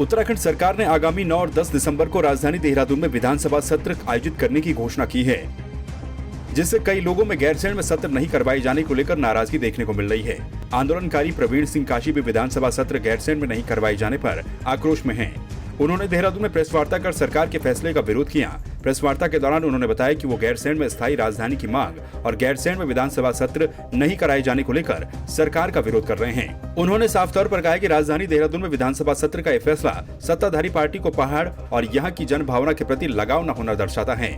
उत्तराखंड सरकार ने आगामी 9 और 10 दिसंबर को राजधानी देहरादून में विधानसभा सत्र आयोजित करने की घोषणा की है, जिससे कई लोगों में गैरसैंण में सत्र नहीं करवाए जाने को लेकर नाराजगी देखने को मिल रही है। आंदोलनकारी प्रवीण सिंह काशी भी विधानसभा सत्र गैरसैंण में नहीं करवाए जाने पर आक्रोश में हैं। उन्होंने देहरादून में प्रेस वार्ता कर सरकार के फैसले का विरोध किया। प्रेस वार्ता के दौरान उन्होंने बताया कि वो गैरसैंण में स्थायी राजधानी की मांग और गैरसैंण में विधानसभा सत्र नहीं कराए जाने को लेकर सरकार का विरोध कर रहे हैं। उन्होंने साफ तौर पर कहा कि राजधानी देहरादून में विधानसभा सत्र का यह फैसला सत्ताधारी पार्टी को पहाड़ और यहाँ की जनभावना के प्रति लगाव न होना दर्शाता है।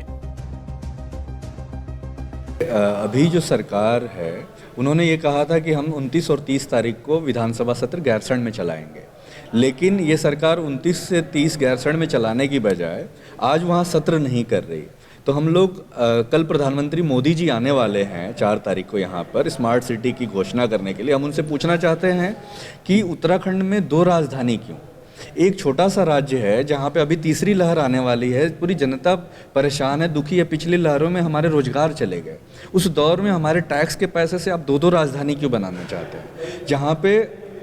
अभी जो सरकार है उन्होंने ये कहा था कि हम 29 और 30 तारीख को विधानसभा सत्र गैरसैंण में चलाएंगे, लेकिन ये सरकार 29 से 30 गैरसैंण में चलाने की बजाय आज वहाँ सत्र नहीं कर रही। तो हम लोग कल प्रधानमंत्री मोदी जी आने वाले हैं 4 तारीख को यहाँ पर स्मार्ट सिटी की घोषणा करने के लिए। हम उनसे पूछना चाहते हैं कि उत्तराखंड में 2 राजधानी क्यों? एक छोटा सा राज्य है जहाँ पे अभी तीसरी लहर आने वाली है, पूरी जनता परेशान है, दुखी है। पिछली लहरों में हमारे रोजगार चले गए, उस दौर में हमारे टैक्स के पैसे से आप 2-2 राजधानी क्यों बनाना चाहते हैं? जहाँ पे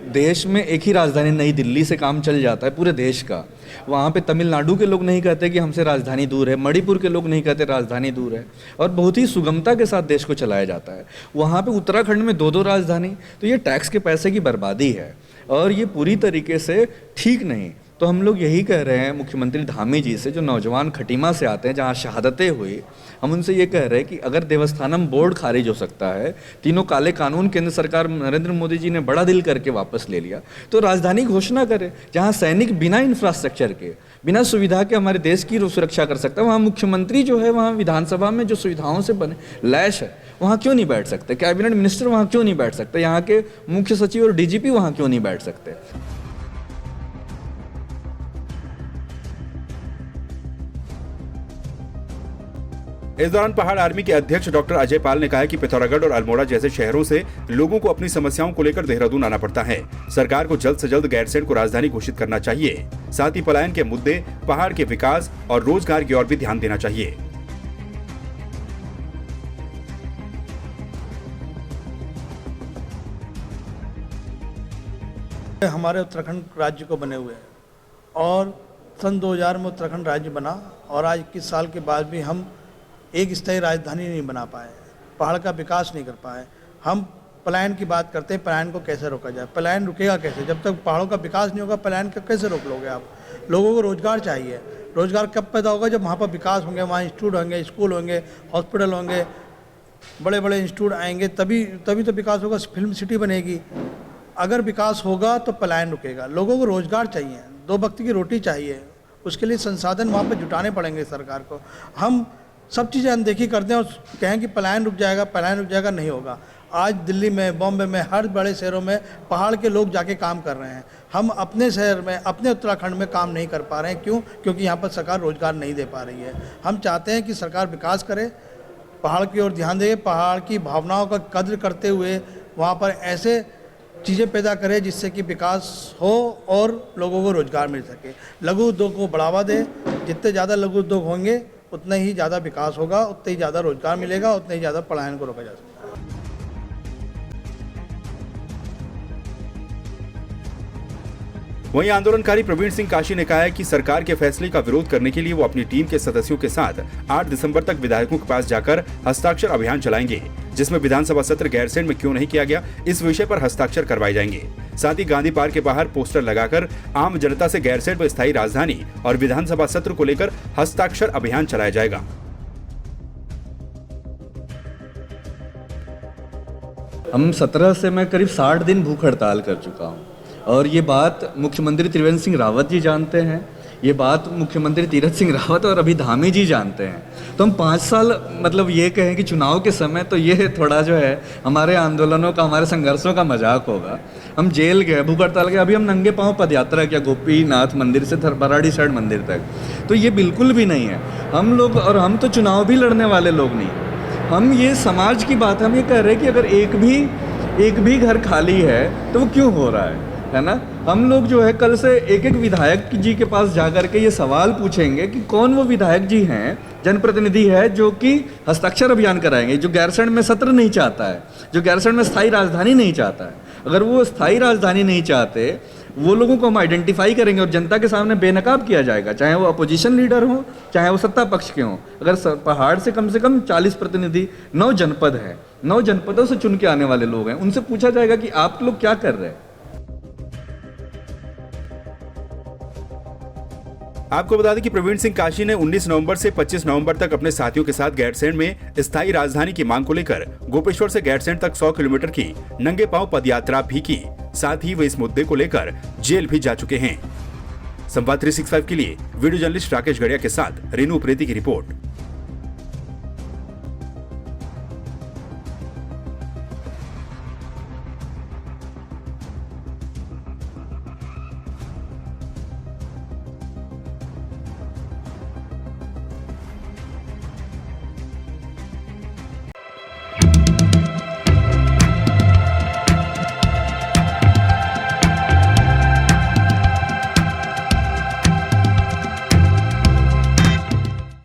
देश में एक ही राजधानी नई दिल्ली से काम चल जाता है पूरे देश का, वहाँ पे तमिलनाडु के लोग नहीं कहते कि हमसे राजधानी दूर है, मणिपुर के लोग नहीं कहते राजधानी दूर है, और बहुत ही सुगमता के साथ देश को चलाया जाता है। वहाँ पे उत्तराखंड में 2-2 राजधानी, तो ये टैक्स के पैसे की बर्बादी है और ये पूरी तरीके से ठीक नहीं। तो हम लोग यही कह रहे हैं मुख्यमंत्री धामी जी से, जो नौजवान खटीमा से आते हैं जहाँ शहादतें हुई, हम उनसे ये कह रहे हैं कि अगर देवस्थानम बोर्ड खारिज हो सकता है, तीनों काले कानून केंद्र सरकार नरेंद्र मोदी जी ने बड़ा दिल करके वापस ले लिया, तो राजधानी घोषणा करें जहाँ सैनिक बिना इंफ्रास्ट्रक्चर के, बिना सुविधा के हमारे देश की सुरक्षा कर सकता है। वहाँ मुख्यमंत्री जो है वहाँ विधानसभा में जो सुविधाओं से बने लैश है, वहाँ क्यों नहीं बैठ सकते? कैबिनेट मिनिस्टर वहाँ क्यों नहीं बैठ सकते? यहाँ के मुख्य सचिव और डीजीपी वहाँ क्यों नहीं बैठ सकते? इस दौरान पहाड़ आर्मी के अध्यक्ष डॉक्टर अजय पाल ने कहा कि पिथौरागढ़ और अल्मोड़ा जैसे शहरों से लोगों को अपनी समस्याओं को लेकर देहरादून आना पड़ता है। सरकार को जल्द से जल्द गैरसैंण को राजधानी घोषित करना चाहिए। साथ ही पलायन के मुद्दे, पहाड़ के विकास और रोजगार की ओर भी ध्यान देना चाहिए। हमारे उत्तराखंड राज्य को बने हुए हैं और सन 2000 में उत्तराखंड राज्य बना और आज 21 साल के बाद भी हम एक स्थायी राजधानी नहीं बना पाए, पहाड़ का विकास नहीं कर पाए। हम पलायन की बात करते हैं, पलायन को कैसे रोका जाए? पलायन रुकेगा कैसे? जब तक पहाड़ों का विकास नहीं होगा, पलायन को कैसे रोक लोगे आप? लोगों को रोजगार चाहिए। रोजगार कब पैदा होगा? जब वहाँ पर विकास होंगे, वहाँ इंस्टीट्यूट होंगे, स्कूल होंगे, हॉस्पिटल होंगे, बड़े बड़े इंस्टीट्यूट आएंगे, तभी तो विकास होगा, फिल्म सिटी बनेगी। अगर विकास होगा तो पलायन रुकेगा। लोगों को रोजगार चाहिए, 2 वक्त की रोटी चाहिए, उसके लिए संसाधन वहाँ पर जुटाने पड़ेंगे सरकार को। हम सब चीज़ें अनदेखी करते हैं और कहें कि पलायन रुक जाएगा, नहीं होगा। आज दिल्ली में, बॉम्बे में, हर बड़े शहरों में पहाड़ के लोग जाके काम कर रहे हैं। हम अपने शहर में, अपने उत्तराखंड में काम नहीं कर पा रहे हैं। क्यों? क्योंकि यहाँ पर सरकार रोजगार नहीं दे पा रही है। हम चाहते हैं कि सरकार विकास करे, पहाड़ की ओर ध्यान दे, पहाड़ की भावनाओं का कद्र करते हुए वहाँ पर ऐसे चीज़ें पैदा करे जिससे कि विकास हो और लोगों को रोजगार मिल सके। लघु उद्योग को बढ़ावा दे। जितने ज़्यादा लघु उद्योग होंगे उतना ही ज़्यादा विकास होगा, उतना ही ज़्यादा रोजगार मिलेगा, उतना ही ज़्यादा पलायन को रोका जा सकता है। वहीं आंदोलनकारी प्रवीण सिंह काशी ने कहा है कि सरकार के फैसले का विरोध करने के लिए वो अपनी टीम के सदस्यों के साथ 8 दिसंबर तक विधायकों के पास जाकर हस्ताक्षर अभियान चलाएंगे, जिसमें विधानसभा सत्र गैरसैंण में क्यों नहीं किया गया इस विषय पर हस्ताक्षर करवाए जाएंगे। साथ ही गांधी पार्क के बाहर पोस्टर लगाकर आम जनता से गैरसैंण में स्थायी राजधानी और विधानसभा सत्र को लेकर हस्ताक्षर अभियान चलाया जाएगा। हम 17 से मैं करीब 60 दिन भूख हड़ताल कर चुका हूँ और ये बात मुख्यमंत्री त्रिवेंद्र सिंह रावत जी जानते हैं, ये बात मुख्यमंत्री तीरथ सिंह रावत और अभी धामी जी जानते हैं। तो हम 5 साल मतलब ये कहें कि चुनाव के समय तो ये थोड़ा जो है हमारे आंदोलनों का, हमारे संघर्षों का मजाक होगा। हम जेल गए, भूख हड़ताल गए, अभी हम नंगे पांव पदयात्रा किया गोपीनाथ मंदिर से बराड़ी साइड मंदिर तक। तो ये बिल्कुल भी नहीं है हम लोग, और हम तो चुनाव भी लड़ने वाले लोग नहीं। हम ये समाज की बात, हम ये कह रहे हैं कि अगर एक भी घर खाली है तो वो क्यों हो रहा है ना? हम लोग जो है कल से एक विधायक जी के पास जाकर के ये सवाल पूछेंगे कि कौन वो विधायक जी हैं, जनप्रतिनिधि है जो कि हस्ताक्षर अभियान कराएंगे, जो गैरसैंण में सत्र नहीं चाहता है, जो गैरसैंण में स्थायी राजधानी नहीं चाहता है। अगर वो स्थायी राजधानी नहीं चाहते वो लोगों को हम आइडेंटिफाई करेंगे और जनता के सामने बेनकाब किया जाएगा, चाहे वो अपोजिशन लीडर हो, चाहे वो सत्ता पक्ष के हों। अगर पहाड़ से कम 40 प्रतिनिधि, 9 जनपद है, 9 जनपदों से चुन के आने वाले लोग हैं, उनसे पूछा जाएगा कि आप लोग क्या कर रहे हैं। आपको बता दें कि प्रवीण सिंह काशी ने 19 नवंबर से 25 नवंबर तक अपने साथियों के साथ गैरसैंण में स्थायी राजधानी की मांग को लेकर गोपेश्वर से गैरसैंण तक 100 किलोमीटर की नंगे पांव पदयात्रा भी की। साथ ही वे इस मुद्दे को लेकर जेल भी जा चुके हैं। संवाद 365 के लिए वीडियो जर्नलिस्ट राकेश गड़िया के साथ रेनू उप्रेती की रिपोर्ट।